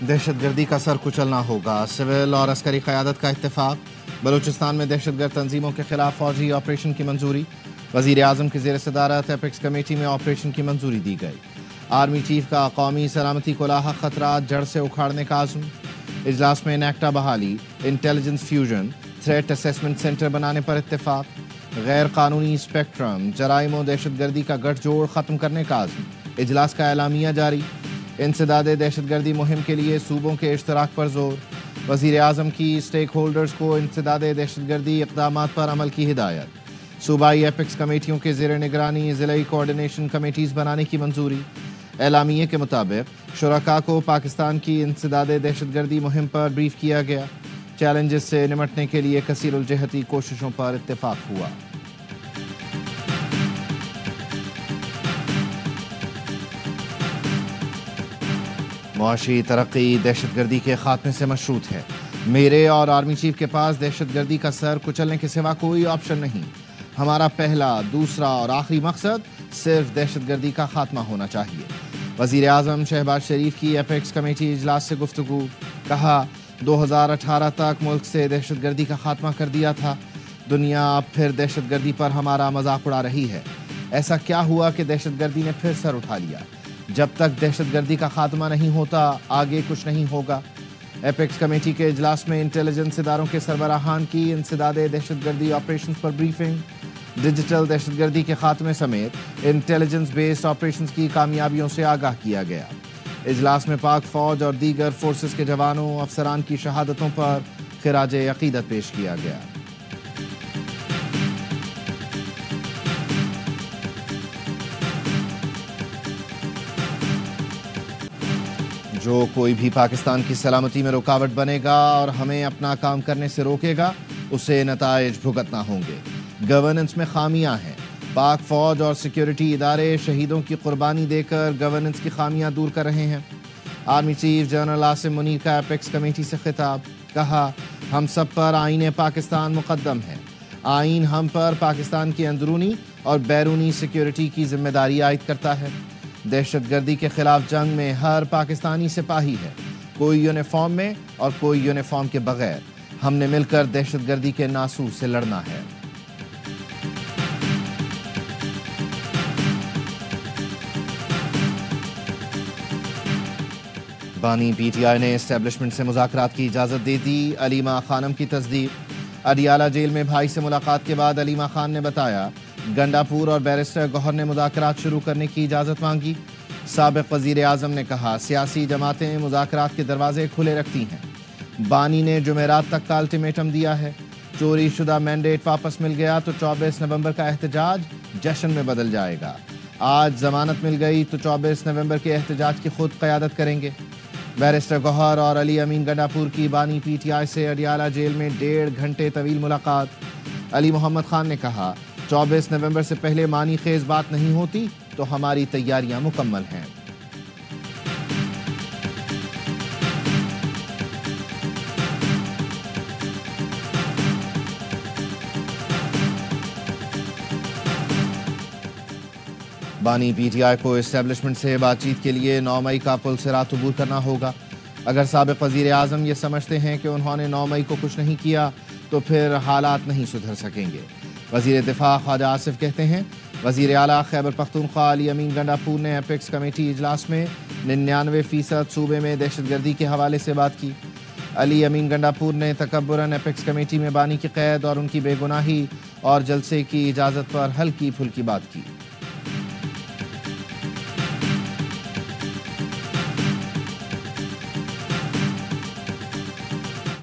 دہشت گردی کا سر کچلنا ہوگا، سول اور عسکری قیادت کا اتفاق۔ بلوچستان میں دہشت گرد تنظیموں کے خلاف فوجی آپریشن کی منظوری، وزیر اعظم کی زیر صدارت ایپیکس کمیٹی میں آپریشن کی منظوری دی گئی۔ آرمی چیف کا قومی سلامتی کو لاحق خطرات جڑ سے اکھاڑنے کا عزم۔ اجلاس میں نیکٹا بحالی، intelligence fusion, threat assessment centre بنانے پر اتفاق۔ غیر قانونی اسپیکٹرم، جرائم و دہشت گردی کا گٹھ جوڑ ختم کرنے کا عزم۔ اجلاس کا اعلامیہ جاری۔ انسداد دہشت گردی مہم کے لیے صوبوں کے اشتراک پر زور۔ وزیر اعظم کی اسٹیک ہولڈرز کو انسداد دہشت گردی اقدامات پر عمل کی ہدایت۔ صوبائی ایپیکس کمیٹیوں کے زیر نگرانی ضلعی کوارڈینیشن کمیٹیز بنانے کی منظوری۔ اعلامیے کے مطابق شرکاء کو پاکستان کی انسداد دہشت گردی مہم پر بریف کیا گیا۔ چیلنجز سے نمٹنے کے لیے کثیر الجہتی کوششوں پر اتفاق ہوا۔ معاشی ترقی دہشت گردی کے خاتمے سے مشروط ہے۔ میرے اور آرمی چیف کے پاس دہشت گردی کا سر کچلنے کے سوا کوئی آپشن نہیں۔ ہمارا پہلا، دوسرا اور آخری مقصد صرف دہشت گردی کا خاتمہ ہونا چاہیے۔ وزیر اعظم شہباز شریف کی ایپیکس کمیٹی اجلاس سے گفتگو۔ کہا 2018 تک ملک سے دہشت گردی کا خاتمہ کر دیا تھا، دنیا اب پھر دہشت گردی پر ہمارا مذاق اڑا رہی ہے۔ ایسا کیا ہوا کہ دہشت گردی نے پھر سر اٹھا لیا؟ جب تک دہشت گردی کا خاتمہ نہیں ہوتا آگے کچھ نہیں ہوگا۔ ایپیکس کمیٹی کے اجلاس میں انٹیلیجنس اداروں کے سربراہان کی انسداد دہشت گردی آپریشنز پر بریفنگ۔ ڈیجیٹل دہشت گردی کے خاتمے سمیت انٹیلیجنس بیسڈ آپریشنز کی کامیابیوں سے آگاہ کیا گیا۔ اجلاس میں پاک فوج اور دیگر فورسز کے جوانوں افسران کی شہادتوں پر خراج عقیدت پیش کیا گیا۔ جو کوئی بھی پاکستان کی سلامتی میں رکاوٹ بنے گا اور ہمیں اپنا کام کرنے سے روکے گا، اسے نتائج بھگتنا ہوں گے۔ گورننس میں خامیاں ہیں۔ پاک فوج اور سیکیورٹی ادارے شہیدوں کی قربانی دے کر گورننس کی خامیاں دور کر رہے ہیں۔ Army chief general Asim Munir کا ایپیکس کمیٹی سے خطاب۔ کہا ہم سب پر آئین پاکستان مقدم ہے۔ آئین ہم پر پاکستان کی اندرونی اور بیرونی سیکیورٹی کی ذمہ داری عائد کرتا ہے۔ دہشت گردی کے خلاف جنگ میں ہر پاکستانی سپاہی ہے، کوئی یونیفارم میں اور کوئی یونیفارم کے بغیر۔ ہم نے مل کر دہشت گردی کے ناسور سے لڑنا ہے۔ بانی پی ٹی آئی نے اسٹیبلشمنٹ سے مذاکرات کی اجازت دے دی۔ علیمہ خانم کی تصدیق۔ اڈیالہ جیل میں بھائی سے ملاقات کے بعد علیمہ خان نے بتایا گنڈا پور اور بیرسٹر گوہر نے مذاکرات شروع کرنے کی اجازت مانگی۔ سابق وزیر اعظم نے کہا سیاسی جماعتیں مذاکرات کے دروازے کھلے رکھتی ہیں۔ بانی نے جمعرات تک کا الٹیمیٹم دیا ہے۔ چوری شدہ مینڈیٹ واپس مل گیا تو 24 نومبر کا احتجاج جشن میں بدل جائے گا۔ آج ضمانت مل گئی تو 24 نومبر کے احتجاج کی خود قیادت کریں گے۔ بیرسٹر گوہر اور علی امین گنڈا پور کی بانی پی ٹی آئی سے اڈیالہ جیل میں 1.5 گھنٹے طویل ملاقات۔ علی محمد خان نے کہا 24 نومبر سے پہلے معنی خیز بات نہیں ہوتی تو ہماری تیاریاں مکمل ہیں۔ بانی پی ٹی آئی کو اسٹیبلشمنٹ سے بات چیت کے لیے 9 مئی کا پل صراط عبور کرنا ہوگا۔ اگر سابق وزیر اعظم یہ سمجھتے ہیں کہ انہوں نے 9 مئی کو کچھ نہیں کیا تو پھر حالات نہیں سدھر سکیں گے۔ وزیر دفاع خواجہ آصف کہتے ہیں وزیر اعلیٰ خیبر پختونخوا علی امین گنڈا پور نے ایپیکس کمیٹی اجلاس میں 99% صوبے میں دہشت گردی کے حوالے سے بات کی۔ علی امین گنڈا پور نے تکبراً ایپیکس کمیٹی میں بانی کی قید اور ان کی بے گناہی اور جلسے کی اجازت پر ہلکی پھلکی بات کی۔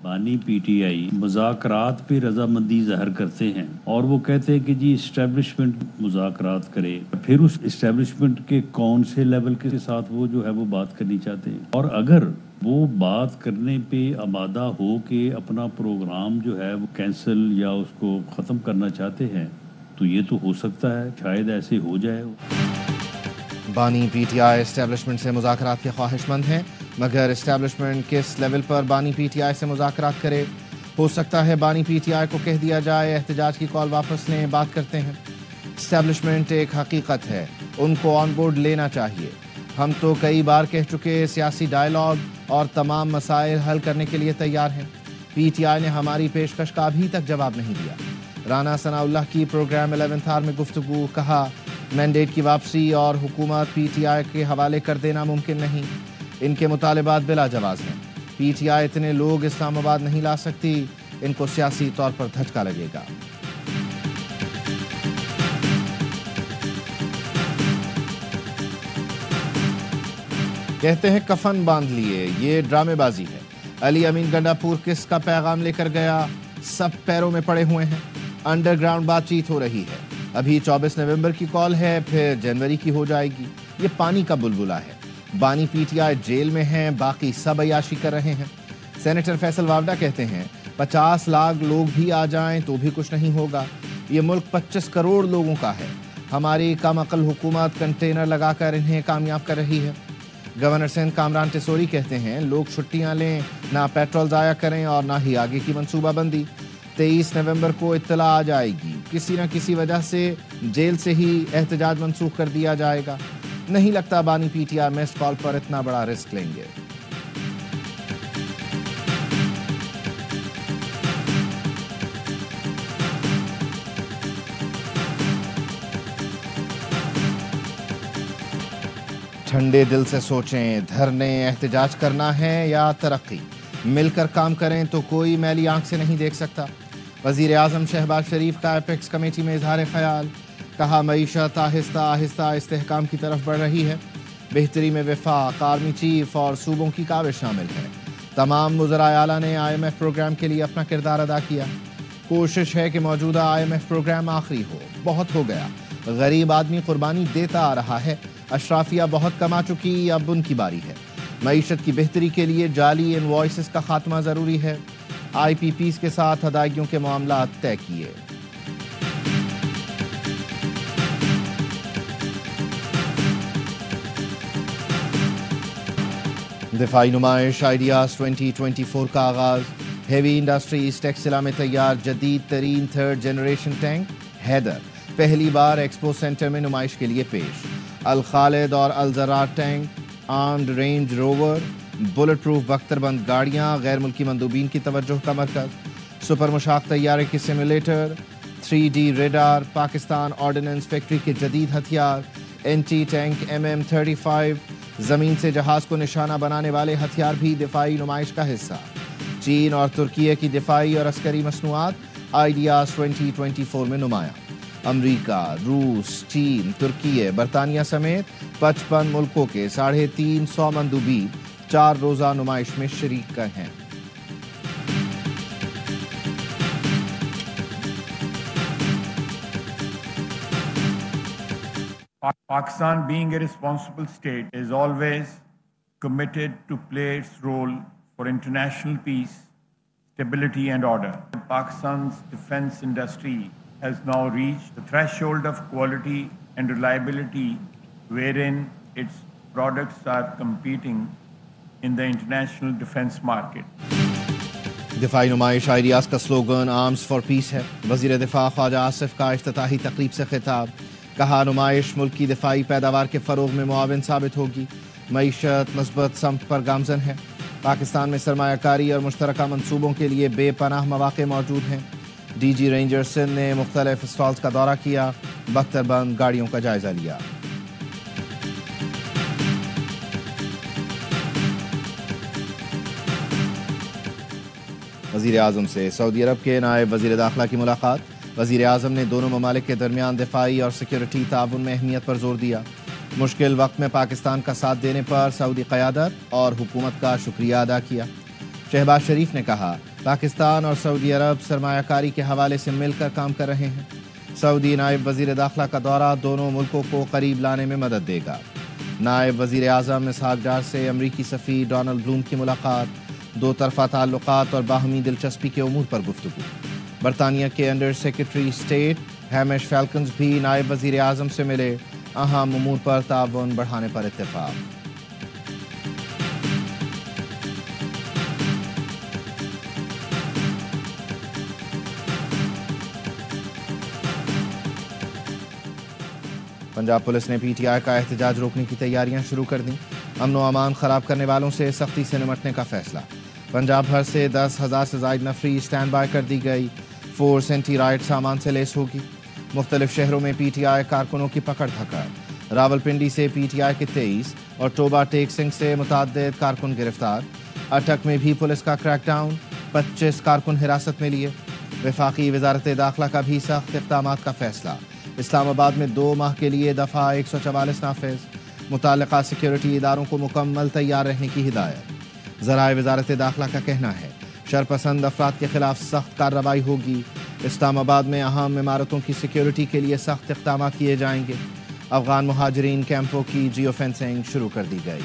بانی پی ٹی آئی مذاکرات پہ رضامندی ظاہر کرتے ہیں اور وہ کہتے ہیں کہ جی اسٹیبلشمنٹ مذاکرات کرے، پھر اس اسٹیبلشمنٹ کے کون سے لیول کے ساتھ وہ جو ہے وہ بات کرنی چاہتے ہیں، اور اگر وہ بات کرنے پہ آمادہ ہو کہ اپنا پروگرام جو ہے وہ کینسل یا اس کو ختم کرنا چاہتے ہیں تو یہ تو ہو سکتا ہے، شاید ایسے ہو جائے۔ بانی پی ٹی آئی اسٹیبلشمنٹ سے مذاکرات کے خواہش مند ہیں، مگر اسٹیبلشمنٹ کس لیول پر بانی پی ٹی آئی سے مذاکرات کرے؟ ہو سکتا ہے بانی پی ٹی آئی کو کہہ دیا جائے احتجاج کی کال واپس لیں، بات کرتے ہیں۔ اسٹیبلشمنٹ ایک حقیقت ہے، ان کو آن بورڈ لینا چاہیے۔ ہم تو کئی بار کہہ چکے سیاسی ڈائیلاگ اور تمام مسائل حل کرنے کے لیے تیار ہیں. پی ٹی آئی نے ہماری پیشکش کا ابھی تک جواب نہیں دیا. رانا ثناء اللہ کی پروگرام 11th آور میں گفتگو. کہا مینڈیٹ کی واپسی اور حکومت پی ٹی آئی کے حوالے کر دینا ممکن نہیں. ان کے مطالبات بلا جواز ہیں. پی ٹی آئی اتنے لوگ اسلام آباد نہیں لا سکتی. ان کو سیاسی طور پر دھچکا لگے گا. کہتے ہیں کفن باندھ لیے، یہ ڈرامے بازی ہے. علی امین گنڈا پور کس کا پیغام لے کر گیا؟ سب پیروں میں پڑے ہوئے ہیں. انڈر گراؤنڈ بات چیت ہو رہی ہے. ابھی 24 نومبر کی کال ہے، پھر جنوری کی ہو جائے گی. یہ پانی کا بلبلا ہے. بانی پی ٹی آئی جیل میں ہیں، باقی سب عیاشی کر رہے ہیں. سینیٹر فیصل واوڈا کہتے ہیں 50 لاکھ لوگ بھی آ جائیں تو بھی کچھ نہیں ہوگا. یہ ملک 25 کروڑ لوگوں کا ہے. ہماری کم عقل حکومت کنٹینر لگا کر انہیں کامیاب کر رہی ہے. گورنر سندھ کامران ٹیسوری کہتے ہیں لوگ چھٹیاں لیں، نہ پیٹرول ضائع کریں اور نہ ہی آگے کی منصوبہ بندی. 23 نومبر کو اطلاع آ جائے گی. کسی نہ کسی وجہ سے جیل سے ہی احتجاج منسوخ کر دیا جائے گا. نہیں لگتا بانی پی ٹی آئی مسڈ کال پر اتنا بڑا رسک لیں گے. ٹھنڈے دل سے سوچیں، دھرنے احتجاج کرنا ہے یا ترقی؟ مل کر کام کریں تو کوئی میلی آنکھ سے نہیں دیکھ سکتا. وزیر اعظم شہباز شریف کا ایپیکس کمیٹی میں اظہار خیال. کہا معیشت آہستہ آہستہ استحکام کی طرف بڑھ رہی ہے. بہتری میں وفاق، آرمی چیف اور صوبوں کی کاوش شامل ہے. تمام وزرائے اعلیٰ نے آئی ایم ایف پروگرام کے لیے اپنا کردار ادا کیا. کوشش ہے کہ موجودہ آئی ایم ایف پروگرام آخری ہو. بہت ہو گیا، غریب آدمی قربانی دیتا آ رہا ہے. اشرافیہ بہت کما چکی، اب ان کی باری ہے. معیشت کی بہتری کے لیے جعلی انوائسز کا خاتمہ ضروری ہے. آئی پی پیز کے ساتھ ادائیگیوں کے معاملات طے کیے. دفاعی نمائش آئیڈیاز 2024 کا آغاز. ہیوی انڈسٹریز ٹیکسلا میں تیار جدید ترین 3rd جنریشن ٹینک حیدر پہلی بار ایکسپو سینٹر میں نمائش کے لیے پیش. الخالد اور Al Zarrar tank, armoured Range Rover, bullet proof بختر بند گاڑیاں غیر ملکی مندوبین کی توجہ کا مرکز. سپر مشاق طیارے کی simulator, 3D radar, Pakistan ordnance factory کے جدید ہتھیار، اینٹی ٹینک MM-35، زمین سے جہاز کو نشانہ بنانے والے ہتھیار بھی دفاعی نمائش کا حصہ. چین اور ترکیے کی دفاعی اور عسکری مصنوعات آئیڈیاز 2024 میں نمایاں. امریکہ، روس، چین، ترکیے، برطانیہ سمیت 55 ملکوں کے 350 مندوبین 4 روزہ نمائش میں شریک ہیں. Pakistan, being a responsible state, is always committed to play its role for international peace, stability and order. Pakistan's defense industry has now reached the threshold of quality and reliability wherein its products are competing in the international defense market. دفاعی نمائش ideas کا slogan arms for پیس ہے. وزیر دفاع خواجہ آصف کا افتتاحی تقریب سے خطاب. کہا نمائش ملک کی دفاعی پیداوار کے فروغ میں معاون ثابت ہوگی. معیشت مثبت سمت پر گامزن ہے. پاکستان میں سرمایہ کاری اور مشترکہ منصوبوں کے لیے بے پناہ مواقع موجود ہیں. ڈی جی رینجر سندھ نے مختلف اسٹالز کا دورہ کیا، بختر بند گاڑیوں کا جائزہ لیا. وزیر اعظم سے سعودی عرب کے نائب وزیر داخلہ کی ملاقات. وزیر اعظم نے دونوں ممالک کے درمیان دفاعی اور سیکیورٹی تعاون میں اہمیت پر زور دیا. مشکل وقت میں پاکستان کا ساتھ دینے پر سعودی قیادت اور حکومت کا شکریہ ادا کیا. شہباز شریف نے کہا پاکستان اور سعودی عرب سرمایہ کاری کے حوالے سے مل کر کام کر رہے ہیں. سعودی نائب وزیر داخلہ کا دورہ دونوں ملکوں کو قریب لانے میں مدد دے گا. نائب وزیر اعظم اسحاق ڈار سے امریکی سفیر ڈونلڈ بلوم کی ملاقات. دو طرفہ تعلقات اور باہمی دلچسپی کے امور پر گفتگو. برطانیہ کے انڈر سیکرٹری اسٹیٹ ہیمش فیلکنز بھی نائب وزیر اعظم سے ملے. اہم امور پر تعاون بڑھانے پر اتفاق. پنجاب پولیس نے پی ٹی آئی کا احتجاج روکنے کی تیاریاں شروع کر دیں. امن و امان خراب کرنے والوں سے سختی سے نمٹنے کا فیصلہ. پنجاب بھر سے 10,000 سے زائد نفری اسٹینڈ بائی کر دی گئی. فورس اینٹی رائٹ سامان سے لیس ہوگی. مختلف شہروں میں پی ٹی آئی کارکنوں کی پکڑ دھکڑ. راولپنڈی سے پی ٹی آئی کے 23 اور ٹوبا ٹیک سنگھ سے متعدد کارکن گرفتار. اٹک میں بھی پولیس کا کریک ڈاؤن، 25 کارکن حراست میں لیے. وفاقی وزارت داخلہ کا بھی سخت اقدامات کا فیصلہ. اسلام آباد میں 2 ماہ کے لیے دفعہ 144 نافذ. متعلقہ سیکیورٹی اداروں کو مکمل تیار رہنے کی ہدایت. ذرائع وزارت داخلہ کا کہنا ہے شرپسند افراد کے خلاف سخت کارروائی ہوگی. اسلام آباد میں اہم عمارتوں کی سیکیورٹی کے لیے سخت اقدامات کیے جائیں گے. افغان مہاجرین کیمپوں کی جیو فینسنگ شروع کر دی گئی.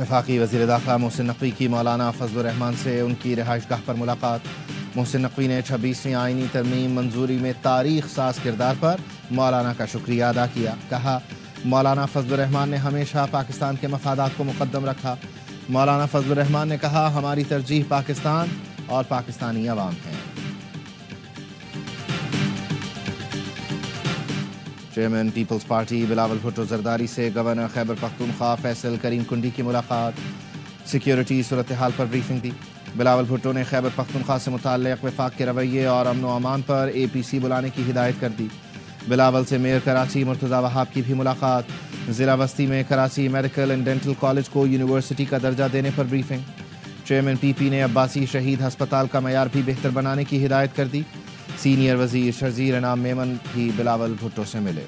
وفاقی وزیر داخلہ محسن نقوی کی مولانا فضل الرحمان سے ان کی رہائش گاہ پر ملاقات. محسن نقوی نے 26ویں آئینی ترمیم منظوری میں تاریخ ساز کردار پر مولانا کا شکریہ ادا کیا. کہا مولانا فضل الرحمان نے ہمیشہ پاکستان کے مفادات کو مقدم رکھا. مولانا فضل الرحمان نے کہا ہماری ترجیح پاکستان اور پاکستانی عوام ہیں. چیئرمین پیپلز پارٹی بلاول بھٹو زرداری سے گورنر خیبر پختونخوا فیصل کریم کنڈی کی ملاقات. سیکیورٹی صورتحال پر بریفنگ دی. بلاول بھٹو نے خیبر پختونخوا سے متعلق وفاق کے رویے اور امن و امان پر اے پی سی بلانے کی ہدایت کر دی. بلاول سے میئر کراچی مرتضی وہاب کی بھی ملاقات. ضلع وسطی میں Karachi medical and dental college کو یونیورسٹی کا درجہ دینے پر بریفنگ. چیئرمین پی پی نے عباسی شہید ہسپتال کا معیار بھی بہتر بنانے کی ہدایت کر دی. سینئر وزیر شرزیر انعام میمن بھی بلاول بھٹو سے ملے.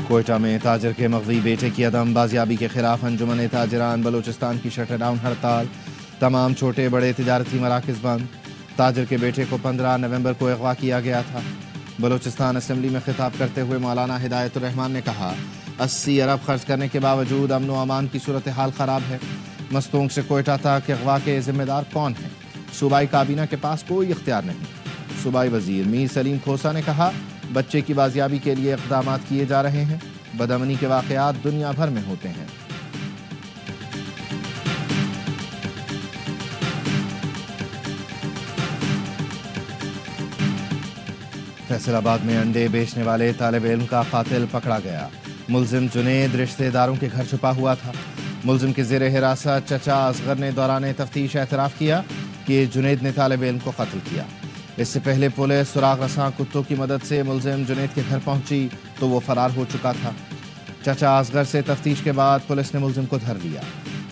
کوئٹہ میں تاجر کے مغوی بیٹے کی عدم بازیابی کے خلاف انجمن تاجران بلوچستان کی شٹر ڈاؤن ہڑتال. تمام چھوٹے بڑے تجارتی مراکز بند. تاجر کے بیٹے کو 15 نومبر کو اغوا کیا گیا تھا. بلوچستان اسمبلی میں خطاب کرتے ہوئے مولانا ہدایت الرحمان نے کہا 80 ارب خرچ کرنے کے باوجود امن و امان کی صورتحال خراب ہے. مستونگ سے کوئٹہ تک اغوا کے ذمہ دار کون ہیں؟ صوبائی کابینہ کے پاس کوئی اختیار نہیں. صوبائی وزیر میر سلیم کھوسا نے کہا بچے کی بازیابی کے لیے اقدامات کیے جا رہے ہیں. بدامنی کے واقعات دنیا بھر میں ہوتے ہیں. فیصل آباد میں انڈے بیچنے والے طالب علم کا قاتل پکڑا گیا. ملزم جنید رشتہ داروں کے گھر چھپا ہوا تھا. ملزم کے زیر حراست چچا اصغر نے دوران تفتیش اعتراف کیا کہ جنید نے طالب علم کو قتل کیا. اس سے پہلے پولیس سراغ رساں کتوں کی مدد سے ملزم جنید کے گھر پہنچی تو وہ فرار ہو چکا تھا. چچا اصغر سے تفتیش کے بعد پولیس نے ملزم کو دھر لیا.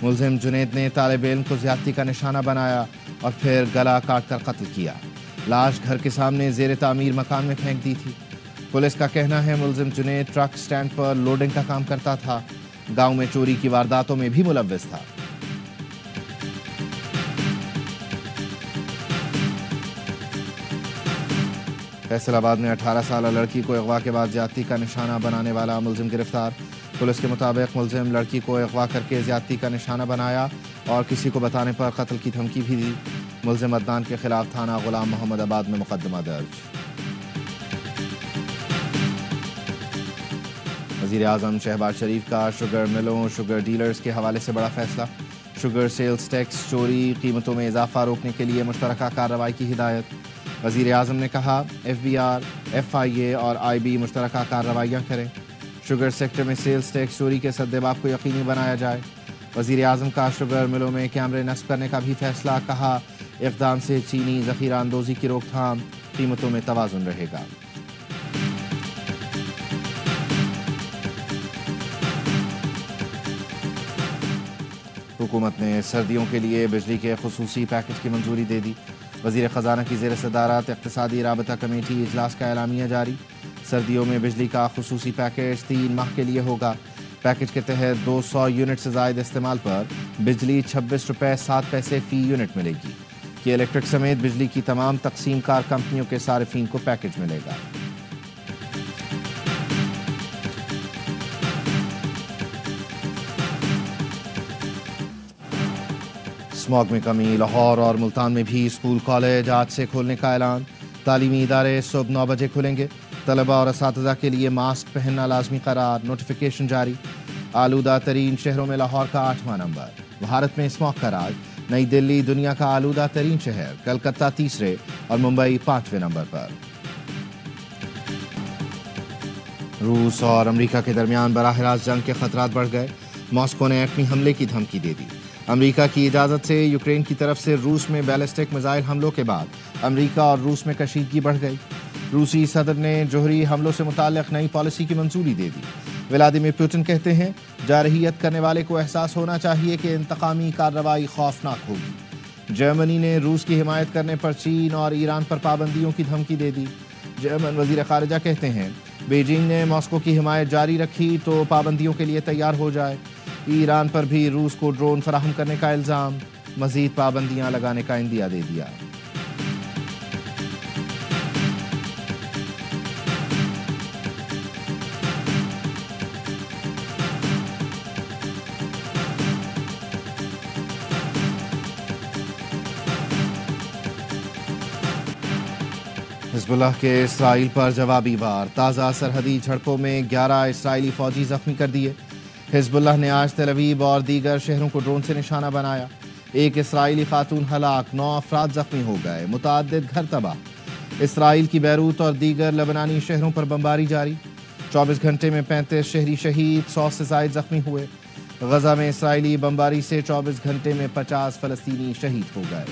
ملزم جنید نے طالب علم کو زیادتی کا نشانہ بنایا اور پھر گلا کاٹ کر قتل کیا. لاش گھر کے سامنے زیر تعمیر مکان میں پھینک دی تھی. پولیس کا کہنا ہے ملزم جنید ٹرک سٹینڈ پر لوڈنگ کا کام کرتا تھا. گاؤں میں چوری کی وارداتوں میں بھی ملوث تھا. فیصل آباد میں 18 سالہ لڑکی کو اغوا کے بعد زیادتی کا نشانہ بنانے والا ملزم گرفتار. پولیس کے مطابق ملزم لڑکی کو اغوا کر کے زیادتی کا نشانہ بنایا اور کسی کو بتانے پر قتل کی دھمکی بھی دی. ملزم عدنان کے خلاف تھانہ غلام محمد آباد میں مقدمہ درج. وزیر اعظم شہباز شریف کا شوگر ملوں شوگر ڈیلرز کے حوالے سے بڑا فیصلہ. شوگر سیلز ٹیکس چوری قیمتوں میں اضافہ روکنے کے لیے مشترکہ کارروائی کی ہدایت. وزیر اعظم نے کہا ایف بی آر ایف آئی اے اور آئی بی مشترکہ کارروائیاں کریں. شوگر سیکٹر میں سیلز ٹیکس چوری کے سدباب کو یقینی بنایا جائے. وزیر اعظم کا شوگر ملوں میں کیمرے نصب کرنے کا بھی فیصلہ. کہا اقدام سے چینی ذخیرہ اندوزی کی روک تھام قیمتوں میں توازن رہے گا. حکومت نے سردیوں کے لیے بجلی کے خصوصی پیکج کی منظوری دے دی. وزیر خزانہ کی زیر صدارت اقتصادی رابطہ کمیٹی اجلاس کا اعلامیہ جاری. سردیوں میں بجلی کا خصوصی پیکج 3 ماہ کے لیے ہوگا. پیکج کے تحت 200 یونٹ سے زائد استعمال پر بجلی 26 روپے 7 پیسے فی یونٹ ملے گی. کہ الیکٹرک سمیت بجلی کی تمام تقسیم کار کمپنیوں کے صارفین کو پیکج ملے گا. اسموگ میں کمی. لاہور اور ملتان میں بھی اسکول کالج آج سے کھولنے کا اعلان. تعلیمی ادارے صبح 9 بجے کھلیں گے. طلبہ اور اساتذہ کے لیے ماسک پہننا لازمی قرار. نوٹیفیکیشن جاری. آلودہ ترین شہروں میں لاہور کا 8واں نمبر. بھارت میں اسموگ کا راج. نئی دلی دنیا کا آلودہ ترین شہر. کلکتہ تیسرے اور ممبئی 5ویں نمبر پر. روس اور امریکہ کے درمیان براہ راست جنگ کے خطرات بڑھ گئے. ماسکو نے ایٹمی حملے کی دھمکی دے دی. امریکہ کی اجازت سے یوکرین کی طرف سے روس میں بیلسٹک میزائل حملوں کے بعد امریکہ اور روس میں کشیدگی بڑھ گئی. روسی صدر نے جوہری حملوں سے متعلق نئی پالیسی کی منظوری دے دی. ولادیمیر پوٹن کہتے ہیں جارحیت کرنے والے کو احساس ہونا چاہیے کہ انتقامی کارروائی خوفناک ہوگی. جرمنی نے روس کی حمایت کرنے پر چین اور ایران پر پابندیوں کی دھمکی دے دی. جرمن وزیر خارجہ کہتے ہیں بیجنگ نے ماسکو کی حمایت جاری رکھی تو پابندیوں کے لیے تیار ہو جائے. ایران پر بھی روس کو ڈرون فراہم کرنے کا الزام. مزید پابندیاں لگانے کا عندیہ دے دیا. حزب اللہ کے اسرائیل پر جوابی وار. تازہ سرحدی جھڑپوں میں 11 اسرائیلی فوجی زخمی کر دیے. حزب اللہ نے آج تل ابیب اور دیگر شہروں کو ڈرون سے نشانہ بنایا. ایک اسرائیلی خاتون ہلاک، 9 افراد زخمی ہو گئے، متعدد گھر تباہ. اسرائیل کی بیروت اور دیگر لبنانی شہروں پر بمباری جاری. 24 گھنٹے میں 35 شہری شہید، 100 سے زائد زخمی ہوئے. غزہ میں اسرائیلی بمباری سے 24 گھنٹے میں 50 فلسطینی شہید ہو گئے.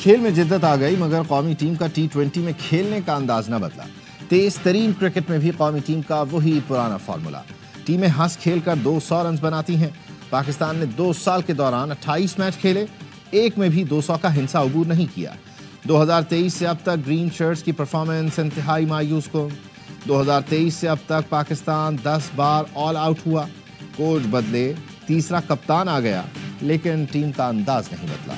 کھیل میں جدت آ گئی مگر قومی ٹیم کا T20 میں کھیلنے کا انداز نہ بدلا. تیز ترین کرکٹ میں بھی قومی ٹیم کا وہی پرانا فارمولا. ٹیمیں ہنس کھیل کر 200 رنز بناتی ہیں. پاکستان نے 2 سال کے دوران 28 میچ کھیلے، ایک میں بھی 200 کا ہنسا عبور نہیں کیا. 2023 سے اب تک گرین شرٹس کی پرفارمنس انتہائی مایوس کن. 2023 سے اب تک پاکستان 10 بار آل آؤٹ ہوا. کوچ بدلے، تیسرا کپتان آ گیا لیکن ٹیم کا انداز نہیں بدلا.